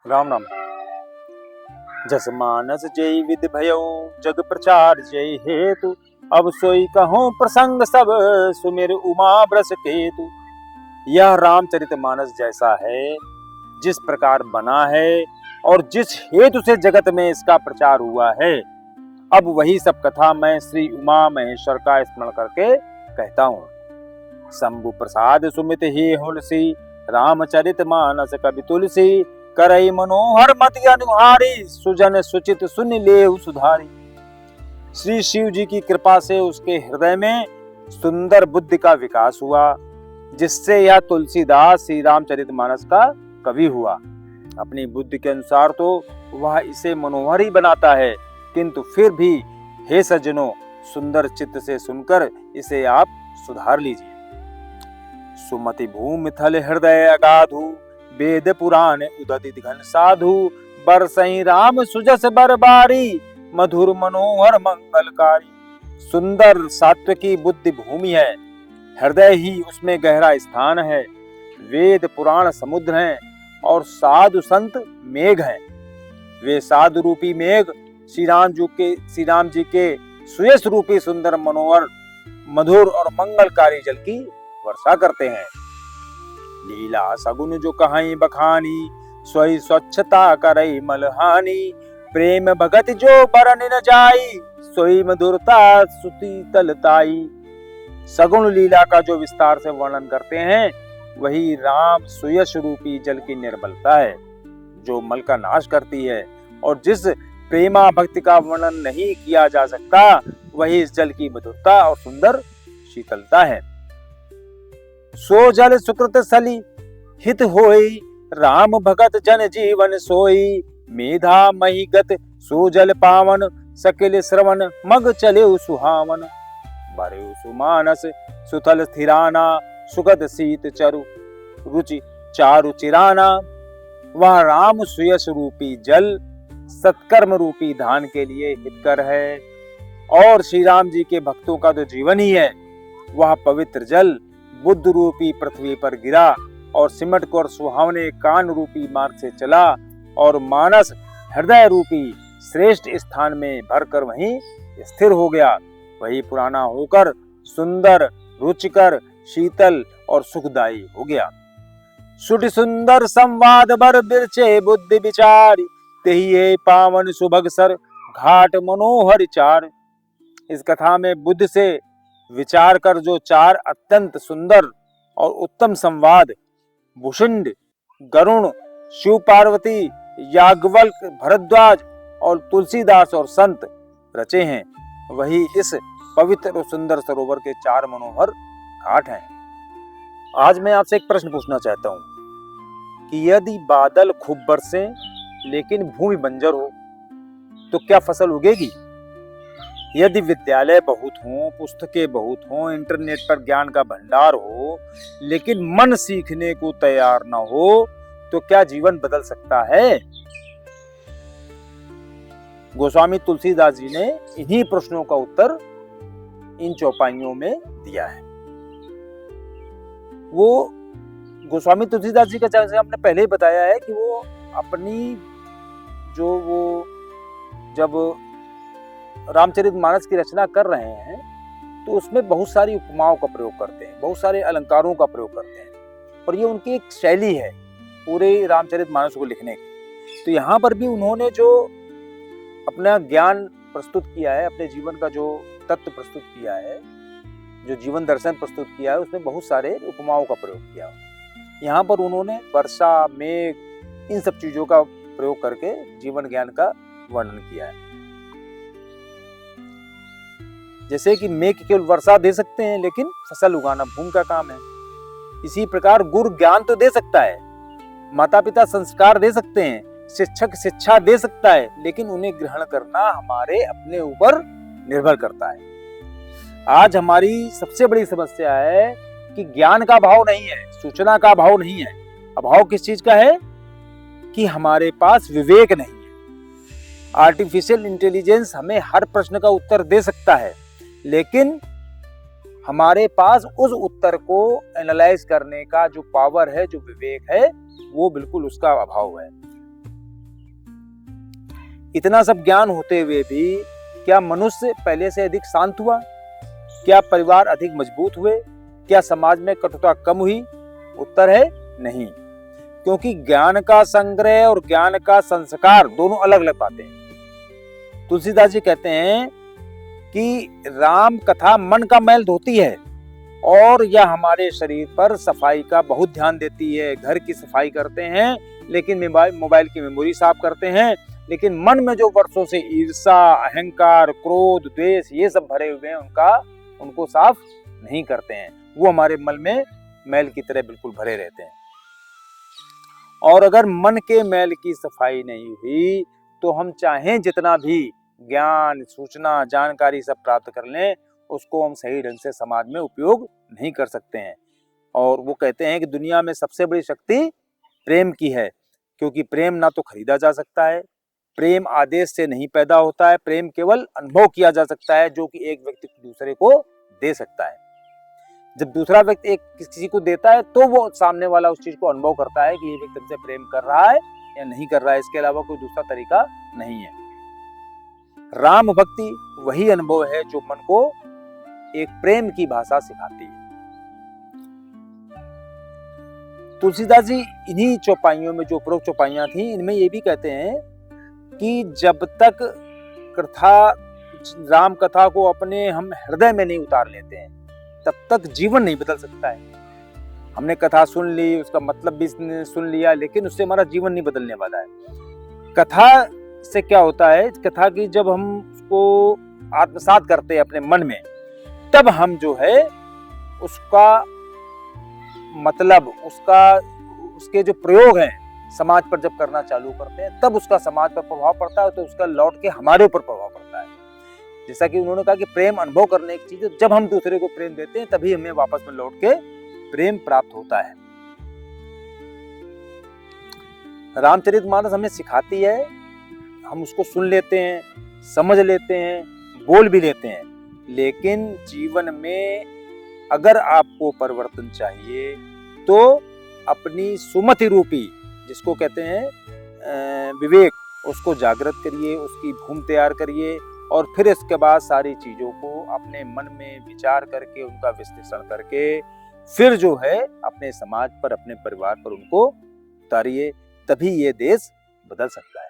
राम नाम। जस मानस जय विद भयो जग प्रचार जय हेतु, अब सोई कहूँ प्रसंग सब सुमिर उमा ब्रस केतु। यह रामचरितमानस जैसा है, जिस प्रकार बना है और जिस हेतु से जगत में इसका प्रचार हुआ है, अब वही सब कथा मैं श्री उमा महेश्वर का स्मरण करके कहता हूँ। शंभु प्रसाद सुमित ही हुलसी, रामचरितमानस कवि तुलसी। करई मनोहर मति अनुहारी, सुजन सुचित सुन लेहु सुधारी। श्री शिव जी की कृपा से उसके हृदय में सुंदर बुद्धि का विकास हुआ, जिससे यह तुलसीदास श्री रामचरितमानस का कवि हुआ। अपनी बुद्धि के अनुसार तो वह इसे मनोहर ही बनाता है, किंतु फिर भी हे सज्जनों, सुंदर चित्त से सुनकर इसे आप सुधार लीजिए। सुमति भूमि थल हृदय अगाधु, वेद पुराण उदति घन साधु। बरसई राम सुजस बरबारी, मधुर मनोहर मंगलकारी। सुंदर सात्विकी बुद्धि भूमि है, हृदय ही उसमें गहरा स्थान है। वेद पुराण समुद्र हैं और साधु संत मेघ हैं। वे साधु रूपी मेघ श्री राम जी के सुयश रूपी सुंदर मनोहर मधुर और मंगलकारी जल की वर्षा करते हैं। लीला सगुन जो कहाई बखानी, सोई स्वच्छता करई मलहानी। प्रेम भगत जो बरन न जाई, सोई मधुरता सुती तलताई। सगुण लीला का जो विस्तार से वर्णन करते हैं, वही राम सुयश रूपी जल की निर्मलता है, जो मल का नाश करती है। और जिस प्रेमा भक्ति का वर्णन नहीं किया जा सकता, वही इस जल की मधुरता और सुंदर शीतलता है। सो जल सुकृत सली हित होई, राम भगत जन जीवन सोई। मेधा महिगत सो जल पावन, सकिल श्रवण मग चले सुहावन। बरे सुमानस सुथल स्थिराना, सुगध शीत चरु रुचि चारु चिराना। वह राम सुयश रूपी जल सत्कर्म रूपी धान के लिए हितकर है, और श्री राम जी के भक्तों का तो जीवन ही है। वह पवित्र जल बुद्ध रूपी पृथ्वी पर गिरा और सिमट कर सुहावने कान रूपी मार्ग से चला, और मानस हृदय रूपी श्रेष्ठ स्थान में भरकर वहीं स्थिर हो गया। वही पुराना होकर सुंदर रुचिकर शीतल और सुखदायी हो गया। सुट सुंदर संवाद बर बिरचे बुद्धि विचारी, तेहिए पावन सुभग सर घाट मनोहर चार। इस कथा में बुद्ध से विचार कर जो चार अत्यंत सुंदर और उत्तम संवाद भुषुंड, गरुण, शिव पार्वती, याज्ञवल्क्य, भरद्वाज और तुलसीदास और संत रचे हैं, वही इस पवित्र और सुंदर सरोवर के चार मनोहर घाट हैं। आज मैं आपसे एक प्रश्न पूछना चाहता हूं कि यदि बादल खूब बरसे लेकिन भूमि बंजर हो, तो क्या फसल उगेगी? यदि विद्यालय बहुत हों, पुस्तकें बहुत हों, इंटरनेट पर ज्ञान का भंडार हो, लेकिन मन सीखने को तैयार ना हो, तो क्या जीवन बदल सकता है? गोस्वामी तुलसीदास जी ने इन्हीं प्रश्नों का उत्तर इन चौपाइयों में दिया है। वो गोस्वामी तुलसीदास जी का, जैसे हमने पहले ही बताया है, कि वो अपनी जब रामचरितमानस की रचना कर रहे हैं, तो उसमें बहुत सारी उपमाओं का प्रयोग करते हैं, बहुत सारे अलंकारों का प्रयोग करते हैं, और ये उनकी एक शैली है पूरे रामचरितमानस को लिखने की। तो यहाँ पर भी उन्होंने जो अपना ज्ञान प्रस्तुत किया है, अपने जीवन का जो तत्व प्रस्तुत किया है, जो जीवन दर्शन प्रस्तुत किया है, उसमें बहुत सारे उपमाओं का प्रयोग किया। यहाँ पर उन्होंने वर्षा, मेघ, इन सब चीजों का प्रयोग करके जीवन ज्ञान का वर्णन किया है। जैसे कि मेघ केवल वर्षा दे सकते हैं, लेकिन फसल उगाना भूमि का काम है। इसी प्रकार गुरु ज्ञान तो दे सकता है, माता पिता संस्कार दे सकते हैं, शिक्षक शिक्षा दे सकता है, लेकिन उन्हें ग्रहण करना हमारे अपने ऊपर निर्भर करता है। आज हमारी सबसे बड़ी समस्या है कि ज्ञान का अभाव नहीं है, सूचना का अभाव नहीं है। अभाव किस चीज का है? कि हमारे पास विवेक नहीं है। आर्टिफिशियल इंटेलिजेंस हमें हर प्रश्न का उत्तर दे सकता है, लेकिन हमारे पास उस उत्तर को एनालाइज करने का जो पावर है, जो विवेक है, वो बिल्कुल उसका अभाव है। इतना सब ज्ञान होते हुए भी क्या मनुष्य पहले से अधिक शांत हुआ? क्या परिवार अधिक मजबूत हुए? क्या समाज में कटुता कम हुई? उत्तर है नहीं, क्योंकि ज्ञान का संग्रह और ज्ञान का संस्कार दोनों अलग अलग बातें हैं। तुलसीदास जी कहते हैं कि राम कथा मन का मैल धोती है और यह हमारे शरीर पर सफाई का बहुत ध्यान देती है। घर की सफाई करते हैं, लेकिन मोबाइल की मेमोरी साफ करते हैं, लेकिन मन में जो वर्षों से ईर्ष्या, अहंकार, क्रोध, द्वेष ये सब भरे हुए हैं उनको साफ नहीं करते हैं। वो हमारे मन में मैल की तरह बिल्कुल भरे रहते हैं। और अगर मन के मैल की सफाई नहीं हुई तो हम चाहें जितना भी ज्ञान, सूचना, जानकारी सब प्राप्त कर लें, उसको हम सही ढंग से समाज में उपयोग नहीं कर सकते हैं। और वो कहते हैं कि दुनिया में सबसे बड़ी शक्ति प्रेम की है, क्योंकि प्रेम ना तो खरीदा जा सकता है, प्रेम आदेश से नहीं पैदा होता है, प्रेम केवल अनुभव किया जा सकता है, जो कि एक व्यक्ति दूसरे को दे सकता है। जब दूसरा व्यक्ति एक किसी को देता है तो वो सामने वाला उस चीज को अनुभव करता है कि ये व्यक्ति हमसे प्रेम कर रहा है या नहीं कर रहा है। इसके अलावा कोई दूसरा तरीका नहीं है। राम भक्ति वही अनुभव है जो मन को एक प्रेम की भाषा सिखाती है। तुलसीदास जी इन्हीं चौपाइयों में, जो उपरोक्त चौपाइयां थी, इनमें ये भी कहते हैं कि जब तक राम कथा को अपने हम हृदय में नहीं उतार लेते हैं तब तक जीवन नहीं बदल सकता है। हमने कथा सुन ली, उसका मतलब भी सुन लिया, लेकिन उससे हमारा जीवन नहीं बदलने वाला है। कथा से क्या होता है, कथा की जब हम उसको आत्मसात करते हैं अपने मन में, तब हम जो है उसका मतलब, उसके जो प्रयोग हैं समाज पर जब करना चालू करते हैं, तब उसका समाज पर प्रभाव पड़ता है, तो उसका लौट के हमारे ऊपर प्रभाव पड़ता है। जैसा कि उन्होंने कहा कि प्रेम अनुभव करने की चीज है, जब हम दूसरे को प्रेम देते हैं तभी हमें वापस में लौट के प्रेम प्राप्त होता है। रामचरितमानस हमें सिखाती है, हम उसको सुन लेते हैं, समझ लेते हैं, बोल भी लेते हैं, लेकिन जीवन में अगर आपको परिवर्तन चाहिए तो अपनी सुमति रूपी, जिसको कहते हैं विवेक, उसको जागृत करिए, उसकी भूमि तैयार करिए, और फिर इसके बाद सारी चीजों को अपने मन में विचार करके, उनका विश्लेषण करके, फिर जो है अपने समाज पर, अपने परिवार पर उनको उतारिए, तभी ये देश बदल सकता है।